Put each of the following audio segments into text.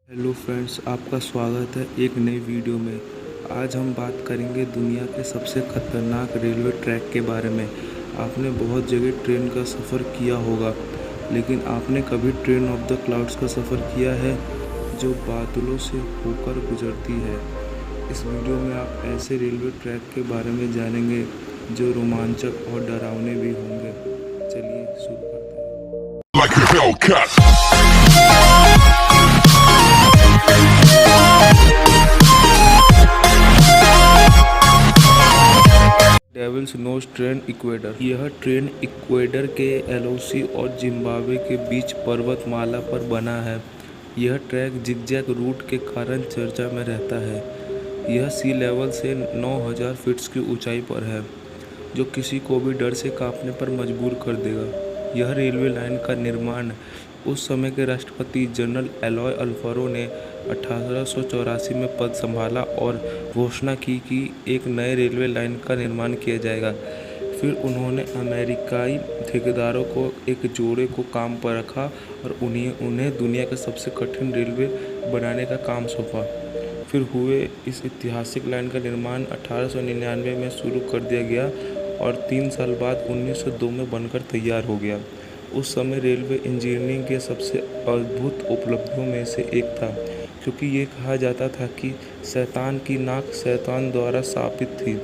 Hello friends, आपका स्वागत है एक नई वीडियो में। आज हम बात करेंगे दुनिया के सबसे खतरनाक रेलवे ट्रैक के बारे में। आपने बहुत जगह ट्रेन का सफ़र किया होगा, लेकिन आपने कभी ट्रेन ऑफ द क्लाउड्स का सफ़र किया है, जो बादलों से होकर गुजरती है। इस वीडियो में आप ऐसे रेलवे ट्रैक के बारे में जानेंगे जो रोमांचक और डरावने भी होंगे। चलिए शुरू करते हैं। Like a Hellcat. Devil's nose train Ecuador. यह ट्रेन इक्वेडर के एलओसी और जिम्बाब्वे के बीच पर्वतमाला पर बना है। यह ट्रैक जिगजैग रूट के कारण चर्चा में रहता है। यह सी लेवल से 9000 फीट की ऊंचाई पर है, जो किसी को भी डर से कांपने पर मजबूर कर देगा। यह रेलवे लाइन का निर्माण उस समय के राष्ट्रपति जनरल एलॉय अल्फारो ने 1884 में पद संभाला और घोषणा की कि एक नए रेलवे लाइन का निर्माण किया जाएगा। फिर उन्होंने अमेरिकाई ठेकेदारों को एक जोड़े को काम पर रखा और उन्हें दुनिया का सबसे कठिन रेलवे बनाने का काम सौंपा। फिर हुए इस ऐतिहासिक लाइन का निर्माण 1899 में शुरू कर दिया गया और 3 साल बाद 1902 में बनकर तैयार हो गया। उस समय रेलवे इंजीनियरिंग के सबसे अद्भुत उपलब्धियों में से एक था, क्योंकि ये कहा जाता था कि शैतान की नाक शैतान द्वारा शापित थी,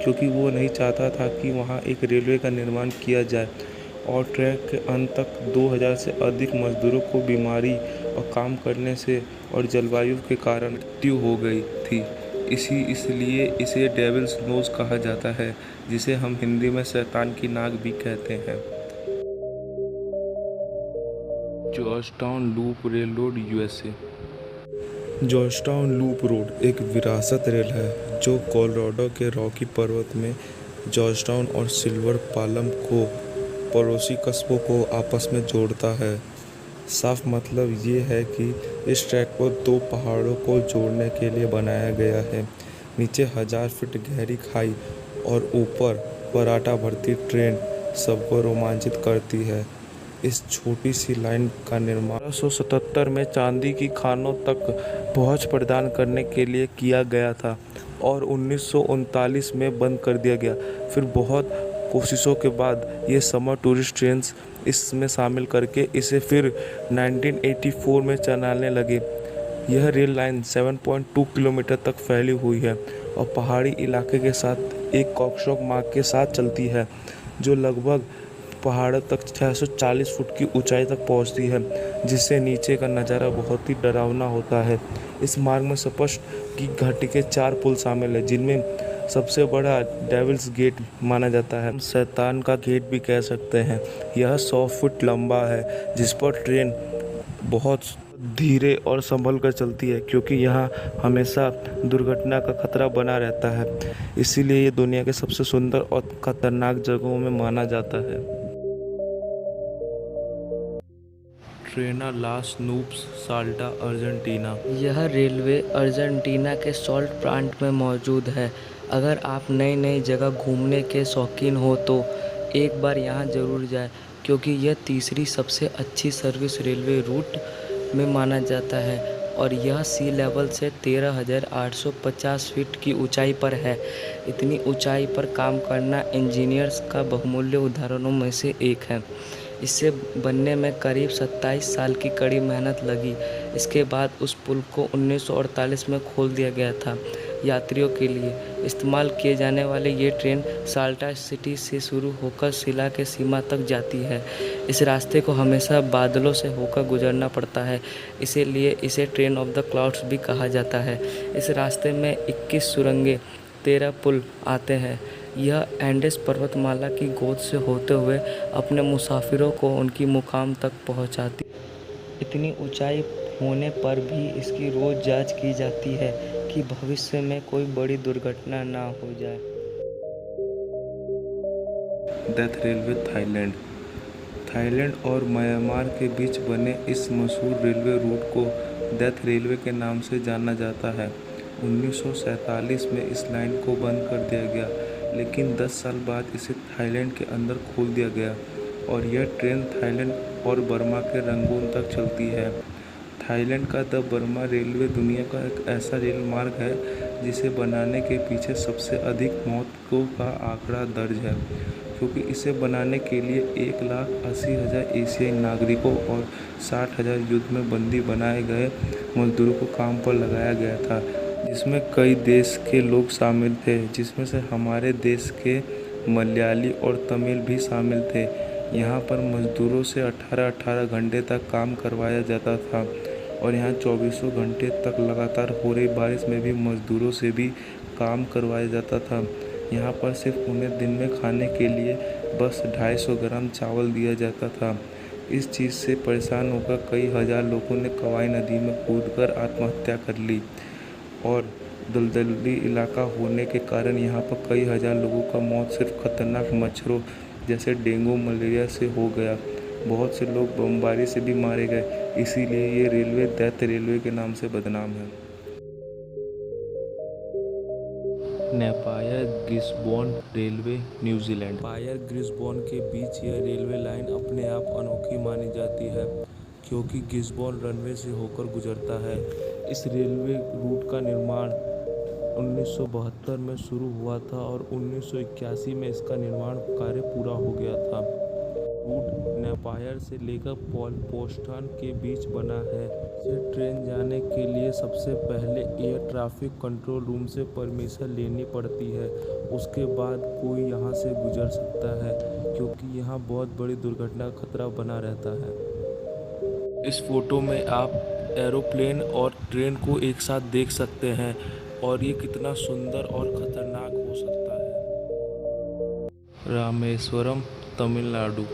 क्योंकि वो नहीं चाहता था कि वहाँ एक रेलवे का निर्माण किया जाए। और ट्रैक के अंत तक 2000 से अधिक मजदूरों को बीमारी और काम करने से और जलवायु के कारण मृत्यु हो गई थी। इसलिए इसे डेविल्स नोज कहा जाता है, जिसे हम हिंदी में शैतान की नाक भी कहते हैं। Georgetown loop railroad USA. Georgetown loop road एक विरासत रेल है जो कोलोराडो के रॉकी पर्वत में जॉर्जटाउन और सिल्वर पालम को पड़ोसी कस्बों को आपस में जोड़ता है। साफ मतलब ये है कि इस ट्रैक को 2 पहाड़ों को जोड़ने के लिए बनाया गया है। नीचे 1000 फीट गहरी खाई और ऊपर पराठा भरती ट्रेन सबको रोमांचित करती है। इस छोटी सी लाइन का निर्माण 1877 में चांदी की खानों तक पहुंच प्रदान करने के लिए किया गया था और 1939 में बंद कर दिया गया। फिर बहुत कोशिशों के बाद ये समर टूरिस्ट ट्रेन इसमें शामिल करके इसे फिर 1984 में चलाने लगे। यह रेल लाइन 7.2 किलोमीटर तक फैली हुई है और पहाड़ी इलाके के साथ एक कॉकशॉक मार्ग के साथ चलती है, जो लगभग पहाड़ों तक 640 फुट की ऊंचाई तक पहुंचती है, जिससे नीचे का नज़ारा बहुत ही डरावना होता है। इस मार्ग में स्पष्ट की घाटी के 4 पुल शामिल हैं, जिनमें सबसे बड़ा डेविल्स गेट माना जाता है। शैतान का गेट भी कह सकते हैं। यह 100 फुट लंबा है, जिस पर ट्रेन बहुत धीरे और संभल कर चलती है, क्योंकि यहाँ हमेशा दुर्घटना का खतरा बना रहता है। इसीलिए ये दुनिया के सबसे सुंदर और खतरनाक जगहों में माना जाता है। ट्रेना लास नूब्स साल्टा अर्जेंटीना। यह रेलवे अर्जेंटीना के सॉल्ट प्लांट में मौजूद है। अगर आप नई नई जगह घूमने के शौकीन हो तो एक बार यहाँ ज़रूर जाएं, क्योंकि यह तीसरी सबसे अच्छी सर्विस रेलवे रूट में माना जाता है और यह सी लेवल से 13,850 फीट की ऊंचाई पर है। इतनी ऊंचाई पर काम करना इंजीनियर्स का बहुमूल्य उदाहरणों में से एक है। इसे बनने में करीब 27 साल की कड़ी मेहनत लगी। इसके बाद उस पुल को 1948 में खोल दिया गया था। यात्रियों के लिए इस्तेमाल किए जाने वाले ये ट्रेन साल्टा सिटी से शुरू होकर शिला के सीमा तक जाती है। इस रास्ते को हमेशा बादलों से होकर गुजरना पड़ता है, इसीलिए इसे ट्रेन ऑफ द क्लाउड्स भी कहा जाता है। इस रास्ते में 21 सुरंगें, 13 पुल आते हैं। यह एंडेस पर्वतमाला की गोद से होते हुए अपने मुसाफिरों को उनकी मुकाम तक पहुंचाती। इतनी ऊंचाई होने पर भी इसकी रोज़ जांच की जाती है कि भविष्य में कोई बड़ी दुर्घटना ना हो जाए। Death railway Thailand. थाईलैंड और म्यांमार के बीच बने इस मशहूर रेलवे रूट को डेथ रेलवे के नाम से जाना जाता है। 1947 में इस लाइन को बंद कर दिया गया, लेकिन 10 साल बाद इसे थाईलैंड के अंदर खोल दिया गया और यह ट्रेन थाईलैंड और बर्मा के रंगून तक चलती है। थाईलैंड का द बर्मा रेलवे दुनिया का एक ऐसा रेल मार्ग है जिसे बनाने के पीछे सबसे अधिक मौतों का आंकड़ा दर्ज है, क्योंकि इसे बनाने के लिए 1,80,000 एशियाई नागरिकों और 60,000 युद्ध में बंदी बनाए गए मजदूरों को काम पर लगाया गया था, जिसमें कई देश के लोग शामिल थे, जिसमें से हमारे देश के मलयाली और तमिल भी शामिल थे। यहाँ पर मजदूरों से 18-18 घंटे तक काम करवाया जाता था और यहाँ 24 घंटे तक लगातार हो रही बारिश में भी मजदूरों से भी काम करवाया जाता था। यहाँ पर सिर्फ उन्हें दिन में खाने के लिए बस 250 ग्राम चावल दिया जाता था। इस चीज़ से परेशान होकर कई हज़ार लोगों ने कवाई नदी में कूदकर आत्महत्या कर ली और दलदली इलाका होने के कारण यहाँ पर कई हज़ार लोगों का मौत सिर्फ खतरनाक मच्छरों जैसे डेंगू मलेरिया से हो गया। बहुत से लोग बमबारी से भी मारे गए, इसीलिए ये रेलवे दैत्य रेलवे के नाम से बदनाम है। नेपायर गिस्बोर्न रेलवे न्यूजीलैंड। नेपायर गिस्बोर्न के बीच यह रेलवे लाइन अपने आप अनोखी मानी जाती है, क्योंकि गिस्बोर्न रनवे से होकर गुजरता है। इस रेलवे रूट का निर्माण 1972 में शुरू हुआ था और 1981 में इसका निर्माण कार्य पूरा हो गया था। रूट नेपायर से लेकर पोस्टान के बीच बना है। इसे ट्रेन जाने के लिए सबसे पहले एयर ट्रैफिक कंट्रोल रूम से परमिशन लेनी पड़ती है, उसके बाद कोई यहाँ से गुजर सकता है, क्योंकि यहाँ बहुत बड़ी दुर्घटना का खतरा बना रहता है। इस फोटो में आप एरोप्लेन और ट्रेन को एक साथ देख सकते हैं और ये कितना सुंदर और खतरनाक हो सकता है। रामेश्वरम, तमिलनाडु।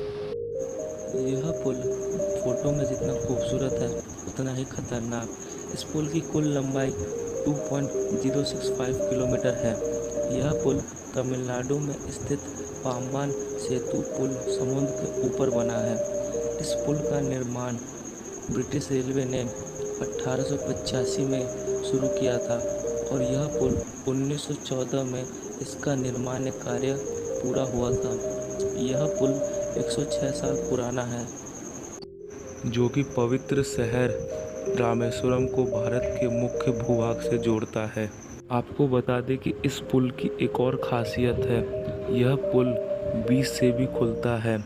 यह पुल फोटो में जितना खूबसूरत है उतना ही खतरनाक। इस पुल की कुल लंबाई 2.065 किलोमीटर है। यह पुल तमिलनाडु में स्थित पाम्बान सेतु पुल समुद्र के ऊपर बना है। इस पुल का निर्माण ब्रिटिश रेलवे ने 1885 में शुरू किया था और यह पुल 1914 में इसका निर्माण कार्य पूरा हुआ था। यह पुल 106 साल पुराना है, जो कि पवित्र शहर रामेश्वरम को भारत के मुख्य भूभाग से जोड़ता है। आपको बता दें कि इस पुल की एक और खासियत है, यह पुल बीच से भी खुलता है,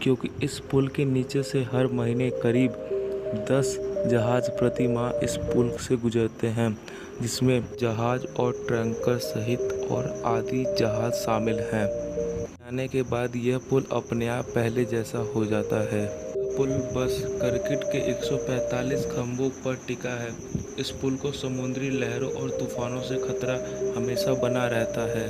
क्योंकि इस पुल के नीचे से हर महीने करीब 10 जहाज प्रति माह इस पुल से गुजरते हैं, जिसमें जहाज और टैंकर सहित और आदि जहाज शामिल हैं। आने के बाद यह पुल अपने आप पहले जैसा हो जाता है। पुल बस करकट के 145 खंभों पर टिका है। इस पुल को समुद्री लहरों और तूफानों से खतरा हमेशा बना रहता है।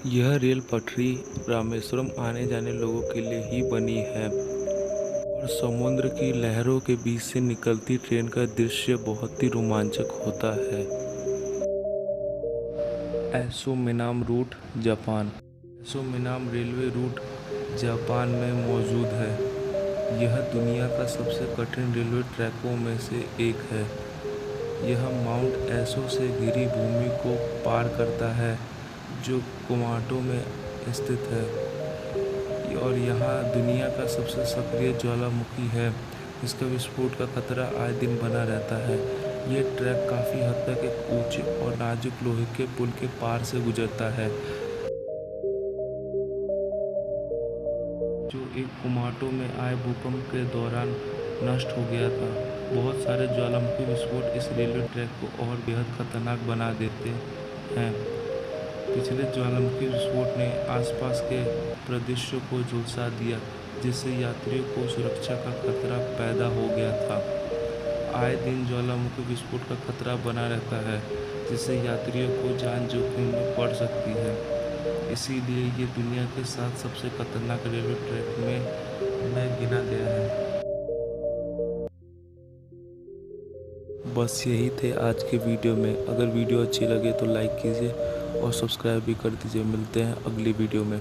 यह रेल पटरी रामेश्वरम आने जाने लोगों के लिए ही बनी है और समुद्र की लहरों के बीच से निकलती ट्रेन का दृश्य बहुत ही रोमांचक होता है। एसोमिनाम रूट, जापान। एसोमिनाम रेलवे रूट जापान में मौजूद है। यह दुनिया का सबसे कठिन रेलवे ट्रैकों में से एक है। यह माउंट एसो से घिरी भूमि को पार करता है, जो कुमाटो में स्थित है और यहाँ दुनिया का सबसे सक्रिय ज्वालामुखी है। इसका विस्फोट का खतरा आए दिन बना रहता है। ये ट्रैक काफ़ी हद तक एक ऊंचे और नाजुक लोहे के पुल के पार से गुजरता है, जो एक कुमाटो में आए भूकंप के दौरान नष्ट हो गया था। बहुत सारे ज्वालामुखी विस्फोट इस रेलवे ट्रैक को और बेहद खतरनाक बना देते हैं। पिछले ज्वालामुखी विस्फोट ने आसपास के प्रदेशों को झुलसा दिया, जिससे यात्रियों को सुरक्षा का खतरा पैदा हो गया था। आए दिन ज्वालामुखी विस्फोट का खतरा बना रहता है, जिससे यात्रियों को जान जोखिम में पड़ सकती है। इसीलिए ये दुनिया के 7 सबसे खतरनाक रेलवे ट्रैक में गिना गया है। बस यही थे आज के वीडियो में। अगर वीडियो अच्छी लगे तो लाइक कीजिए और सब्सक्राइब भी कर दीजिए। मिलते हैं अगली वीडियो में।